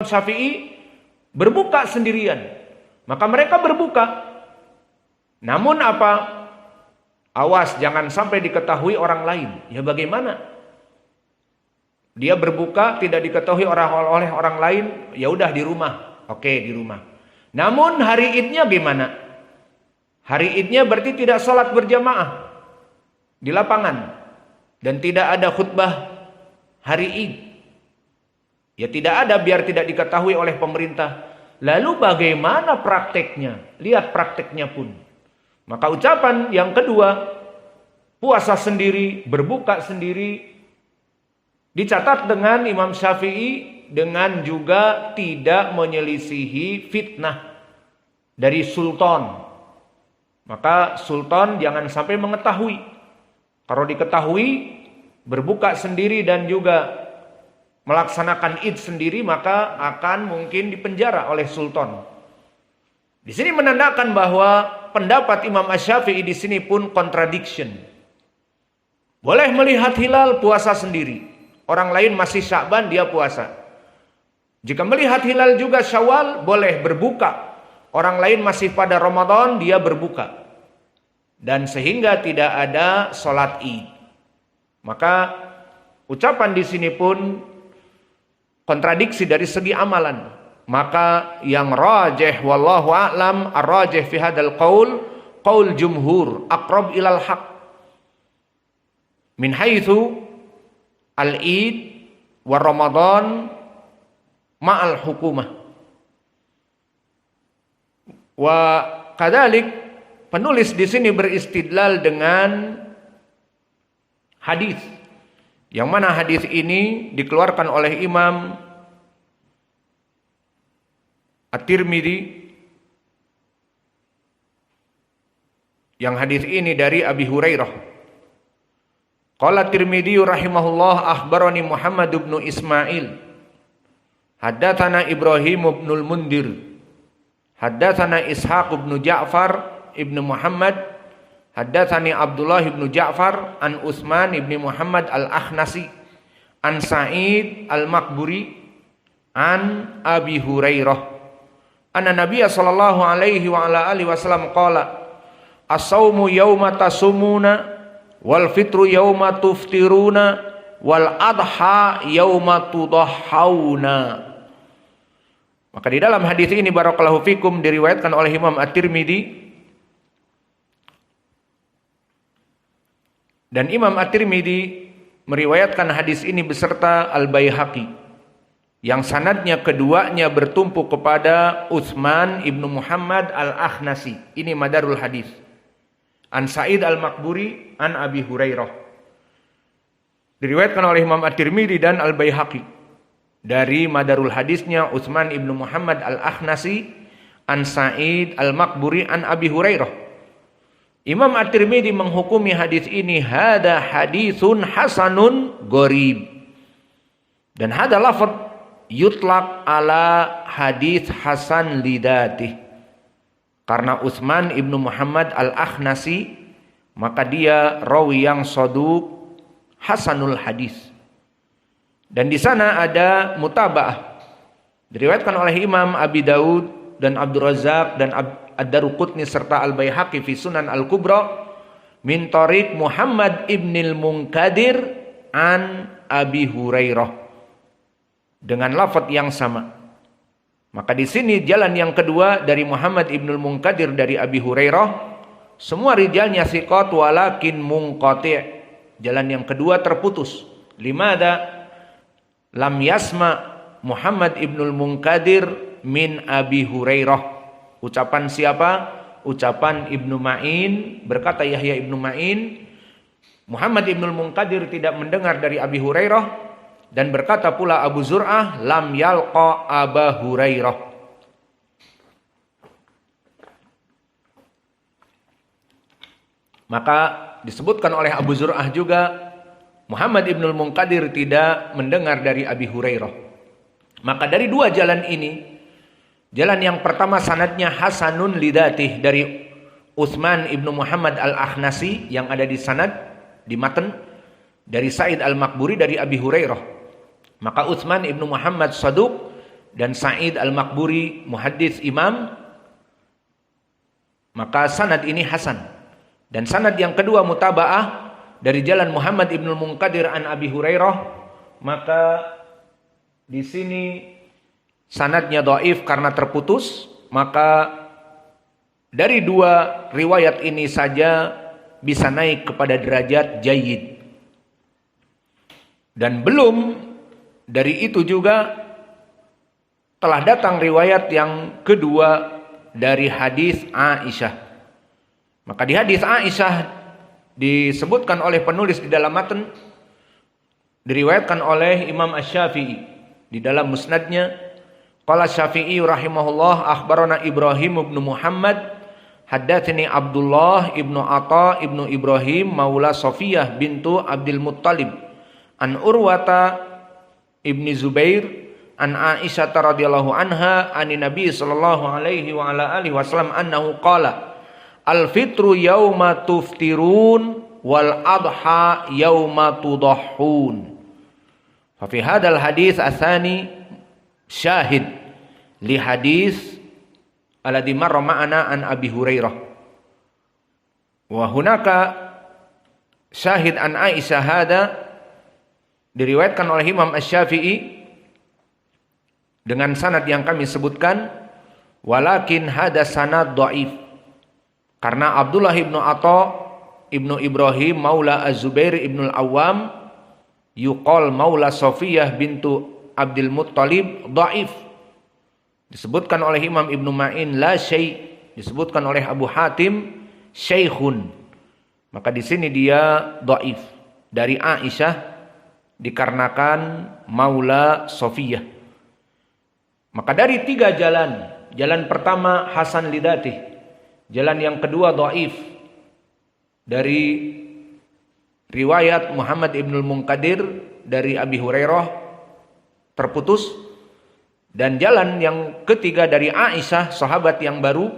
Syafi'i berbuka sendirian. Maka mereka berbuka. Namun apa? Awas jangan sampai diketahui orang lain. Ya bagaimana? Dia berbuka tidak diketahui oleh orang lain, ya udah di rumah. Oke, di rumah. Namun hari Idnya gimana? Hari Idnya berarti tidak sholat berjamaah di lapangan dan tidak ada khutbah hari Id. Ya tidak ada biar tidak diketahui oleh pemerintah. Lalu bagaimana prakteknya? Lihat prakteknya pun. Maka ucapan yang kedua, puasa sendiri, berbuka sendiri, dicatat dengan Imam Syafi'i dengan juga tidak menyelisihi fitnah dari sultan. Maka sultan jangan sampai mengetahui. Kalau diketahui berbuka sendiri dan juga melaksanakan Id sendiri, maka akan mungkin dipenjara oleh sultan. Di sini menandakan bahwa pendapat Imam Asy-Syafi'i di sini pun contradiction. Boleh melihat hilal puasa sendiri. Orang lain masih Sya'ban, dia puasa. Jika melihat hilal juga Syawal, boleh berbuka. Orang lain masih pada Ramadan, dia berbuka. Dan sehingga tidak ada sholat Id. Maka ucapan di sini pun kontradiksi dari segi amalan. Maka yang rajih wallahu a'lam, ar-rajih fi hadzal qaul jumhur aqrab ilal haq. Min haitsu al-Id wa Ramadan ma'al hukumah. Wa kadzalik penulis di sini beristidlal dengan hadis. Yang mana hadis ini dikeluarkan oleh Imam At-Tirmidzi. Yang hadis ini dari Abi Hurairah. Qala Tirmidzi rahimahullah akhbarani Muhammad bin Ismail. Haddatsana Ibrahim bin al-Mundhir. Haddatsana Ishaq bin Ja'far ibn Muhammad. Haddatsani Abdullah bin Ja'far an Utsman ibn Muhammad al-Akhnasi an Sa'id al-Maqburi an Abi Hurairah. Anna Nabiy sallallahu alaihi wa ala alihi wasallam qala as-saumu yauma tasumuna wal fitru yauma tuftiruna wal adha yauma tudahhauna. Maka di dalam hadis ini barakallahu fikum diriwayatkan oleh Imam At-Tirmidzi, dan Imam At-Tirmidzi meriwayatkan hadis ini beserta Al-Baihaqi yang sanadnya keduanya bertumpu kepada Utsman ibnu Muhammad al-Akhnasi. Ini madarul hadis. An Sa'id al-Maqburi an Abi Hurairah. Diriwayatkan oleh Imam At-Tirmidzi dan Al-Baihaqi dari madarul hadisnya Utsman ibnu Muhammad al-Akhnasi an Sa'id al-Maqburi an Abi Hurairah. Imam At-Tirmidzi menghukumi hadis ini hada haditsun hasanun gharib. Dan hada lafaz yutlaq ala hadis hasan lidatih. Karena Utsman ibnu Muhammad al-Akhnasi, maka dia rawi yang saduq hasanul hadis. Dan di sana ada mutaba'ah. Diriwayatkan oleh Imam Abi Daud dan Abdul Razzaq dan Ad-Daruqutni serta Al-Baihaqi fi Sunan Al-Kubra min tariq Muhammad ibnil Munkadir an Abi Hurairah dengan lafaz yang sama. Maka di sini jalan yang kedua dari Muhammad ibnul Munkadir dari Abi Hurairah, semua rijalnya thiqat walakin munqati'. Jalan yang kedua terputus. Limada lam yasma Muhammad ibnul Munkadir min Abi Hurairah. Ucapan siapa? Ucapan Ibnu Ma'in. Berkata Yahya Ibnu Ma'in, Muhammad ibnul Munkadir tidak mendengar dari Abi Hurairah. Dan berkata pula Abu Zur'ah, lam yalqa Aba Hurairah. Maka disebutkan oleh Abu Zur'ah juga, Muhammad ibnul Munkadir tidak mendengar dari Abi Hurairah. Maka dari dua jalan ini, jalan yang pertama sanadnya hasanun lidatih dari Utsman ibnu Muhammad al-Akhnasi yang ada di sanad, di matan, dari Sa'id al-Maqburi dari Abi Hurairah. Maka Utsman ibnu Muhammad saduq dan Sa'id Al-Maqburi muhaddits imam, maka sanad ini hasan. Dan sanad yang kedua mutaba'ah dari jalan Muhammad ibn Munkadir an Abi Hurairah, maka di sini sanadnya dhaif karena terputus, maka dari dua riwayat ini saja bisa naik kepada derajat jayyid. Dan belum dari itu juga telah datang riwayat yang kedua dari hadis Aisyah. Maka di hadis Aisyah disebutkan oleh penulis di dalam matan, diriwayatkan oleh Imam Asy-Syafi'i di dalam musnadnya. Qala Syafi'i rahimahullah, akhbarana Ibrahim ibn Muhammad haddatsani Abdullah ibnu Atha ibnu Ibrahim maula Safiyah bintu Abdul Muttalib an Urwata ibni Zubair an Aisyah radhiyallahu anha anin Nabi sallallahu alaihi wa ala alihi wasallam annahu qala al fitru yauma tuftirun wal adha yauma tudahhun. Fa fi hadzal hadis asani syahid li hadis alladhi marra ma'ana an Abi Hurairah wa hunaka syahid an Aisyah hada diriwayatkan oleh Imam Asy-Syafi'i dengan sanad yang kami sebutkan, walakin hada sanad dhaif. Karena Abdullah ibnu Atha ibnu Ibrahim maula Az-Zubair ibnu Al-Awwam yuqal maula Safiyah bintu Abdul Muttalib dhaif. Disebutkan oleh Imam Ibnu Ma'in la syai', disebutkan oleh Abu Hatim syaikhun. Maka di sini dia dhaif dari Aisyah dikarenakan maula Safiyah. Maka dari tiga jalan, jalan pertama hasan lidatih, jalan yang kedua dhaif dari riwayat Muhammad ibnul Munkadir dari Abi Hurairah terputus, dan jalan yang ketiga dari Aisyah sahabat yang baru,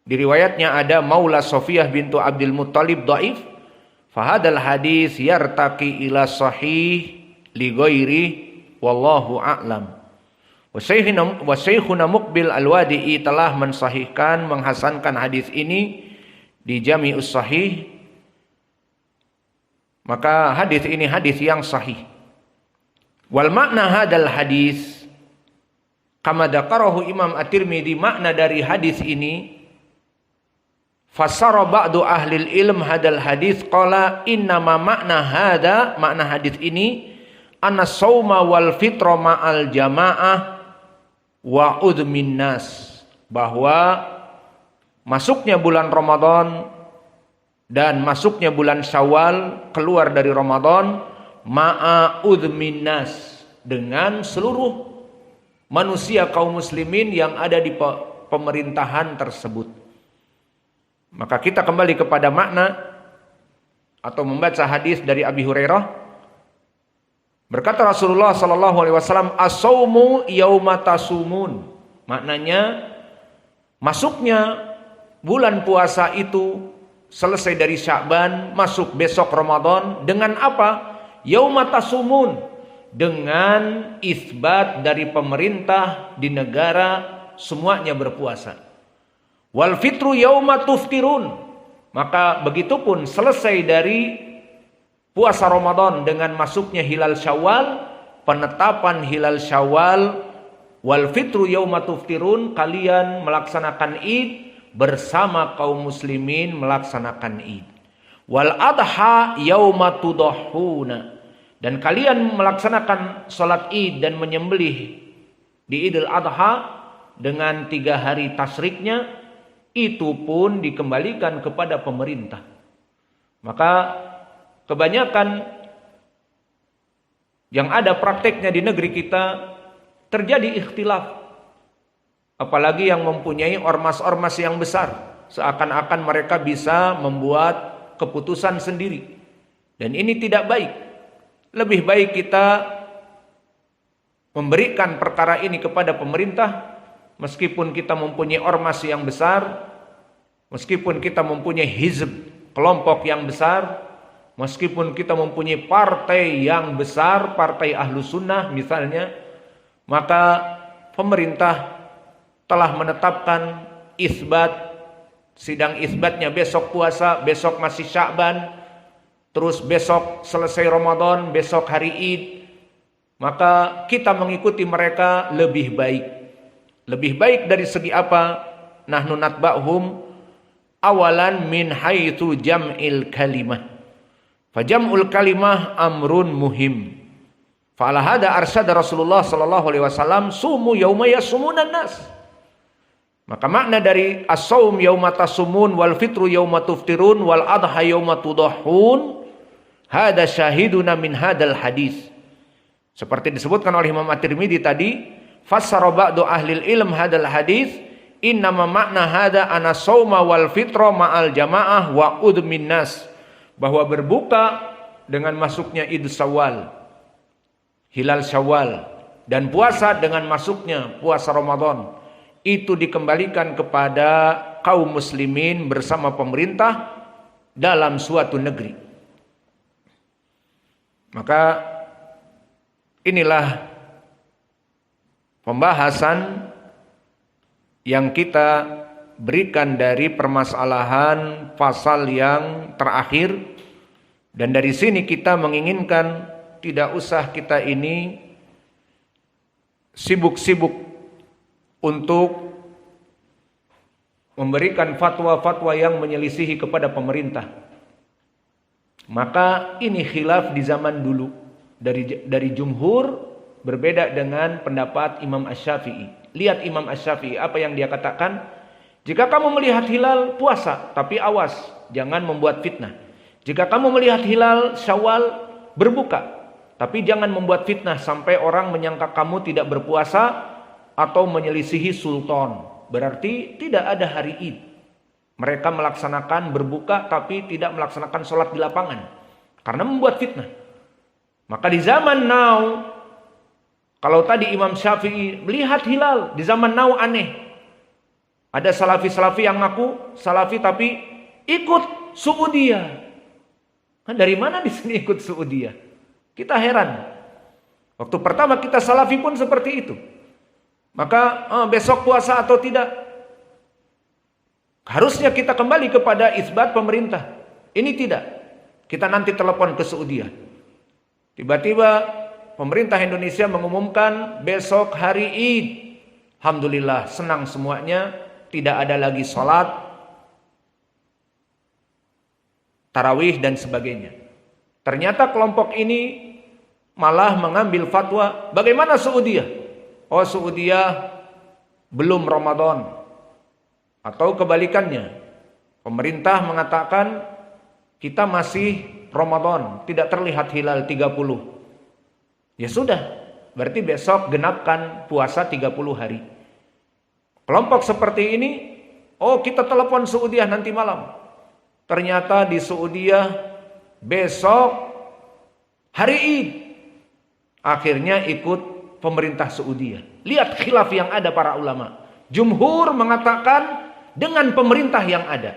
di riwayatnya ada maula Safiyah bintu Abdul Muttalib dhaif. Fahadal hadis yartaqi ila sahih li ghairi wallahu a'lam. Wa Syekhuna Muqbil Al-Wadi'i telah mensahihkan, menghasankan hadis ini di Jami'us Sahih. Maka hadis ini hadis yang sahih. Wal makna hadal hadis kama dzakarahu Imam At-Tirmidzi, makna dari hadis ini, fassara ba'du ahlil ilm hadal hadis qala innama makna hada, makna hadis ini anna sauma wal fitra ma'al jamaah wa udmin nas, bahwa masuknya bulan Ramadan dan masuknya bulan Syawal, keluar dari Ramadan, ma'a udmin nas, dengan seluruh manusia kaum muslimin yang ada di pemerintahan tersebut. Maka kita kembali kepada makna atau membaca hadis dari Abi Hurairah. Berkata Rasulullah sallallahu alaihi wasallam, as-saumu yauma tasumun. Maknanya masuknya bulan puasa itu selesai dari Sya'ban, masuk besok Ramadan dengan apa? Yauma tasumun, dengan isbat dari pemerintah di negara semuanya berpuasa. Wal fitru yauma tuftirun, maka begitupun selesai dari puasa Ramadan dengan masuknya hilal Syawal, penetapan hilal Syawal. Wal fitru yauma tuftirun, kalian melaksanakan Id bersama kaum muslimin melaksanakan Id. Wal adha yauma tudahhuna, dan kalian melaksanakan salat Id dan menyembelih di Idul Adha dengan 3 hari tasriknya, itu pun dikembalikan kepada pemerintah. Maka kebanyakan yang ada prakteknya di negeri kita terjadi ikhtilaf. Apalagi yang mempunyai ormas-ormas yang besar, seakan-akan mereka bisa membuat keputusan sendiri. Dan ini tidak baik. Lebih baik kita memberikan perkara ini kepada pemerintah. Meskipun kita mempunyai ormas yang besar, meskipun kita mempunyai hizb, kelompok yang besar, meskipun kita mempunyai partai yang besar, partai Ahlus Sunnah misalnya, maka pemerintah telah menetapkan isbat, sidang isbatnya besok puasa, besok masih Sya'ban, terus besok selesai Ramadan, besok hari Id, maka kita mengikuti mereka lebih baik. Lebih baik dari segi apa? Nahnu natba'hum awalan min haitsu jam'il kalimah. Fajam'ul kalimah amrun muhim. Fa'ala hada arsyada Rasulullah sallallahu alaihi wasallam sumu yauma yasumunan nas. Maka makna dari as-saum yauma tasumun wal fitru yauma tuftirun wal adha yauma tudahhun hada syahiduna min hadal hadis. Seperti disebutkan oleh Imam At-Tirmidzi tadi, fassara ba'du ahlil ilm hadal hadis, innama makna hada ana sauma wal fitra ma'al jamaah wa udmin nas. Bahwa berbuka dengan masuknya Id Syawal, hilal Syawal, dan puasa dengan masuknya puasa Ramadan, itu dikembalikan kepada kaum muslimin bersama pemerintah dalam suatu negeri. Maka inilah pembahasan yang kita berikan dari permasalahan pasal yang terakhir, dan dari sini kita menginginkan tidak usah kita ini sibuk-sibuk untuk memberikan fatwa-fatwa yang menyelisihi kepada pemerintah. Maka ini khilaf di zaman dulu dari jumhur, berbeda dengan pendapat Imam Asy-Syafi'i. Lihat Imam Asy-Syafi'i apa yang dia katakan, jika kamu melihat hilal puasa, tapi awas jangan membuat fitnah. Jika kamu melihat hilal Syawal berbuka, tapi jangan membuat fitnah sampai orang menyangka kamu tidak berpuasa atau menyelisihi sultan. Berarti tidak ada hari Id. Mereka melaksanakan berbuka tapi tidak melaksanakan sholat di lapangan karena membuat fitnah. Maka di zaman now, kalau tadi Imam Syafi'i melihat hilal, di zaman now aneh. Ada salafi-salafi yang ngaku salafi tapi ikut Saudiyah. Nah, dari mana di sini ikut Saudiyah? Kita heran. Waktu pertama kita salafi pun seperti itu. Maka besok puasa atau tidak, harusnya kita kembali kepada isbat pemerintah. Ini tidak. Kita nanti telepon ke Saudiyah. Tiba-tiba pemerintah Indonesia mengumumkan besok hari Id. Alhamdulillah, senang semuanya. Tidak ada lagi sholat tarawih dan sebagainya. Ternyata kelompok ini malah mengambil fatwa, bagaimana Saudiyah? Oh, Saudiyah belum Ramadan. Atau kebalikannya, pemerintah mengatakan kita masih Ramadan, tidak terlihat hilal 30. Ya sudah, berarti besok genapkan puasa 30 hari. Kelompok seperti ini, oh kita telepon Saudiyah nanti malam. Ternyata di Saudiyah besok hari Id. Akhirnya ikut pemerintah Saudiyah. Lihat khilaf yang ada para ulama. Jumhur mengatakan dengan pemerintah yang ada.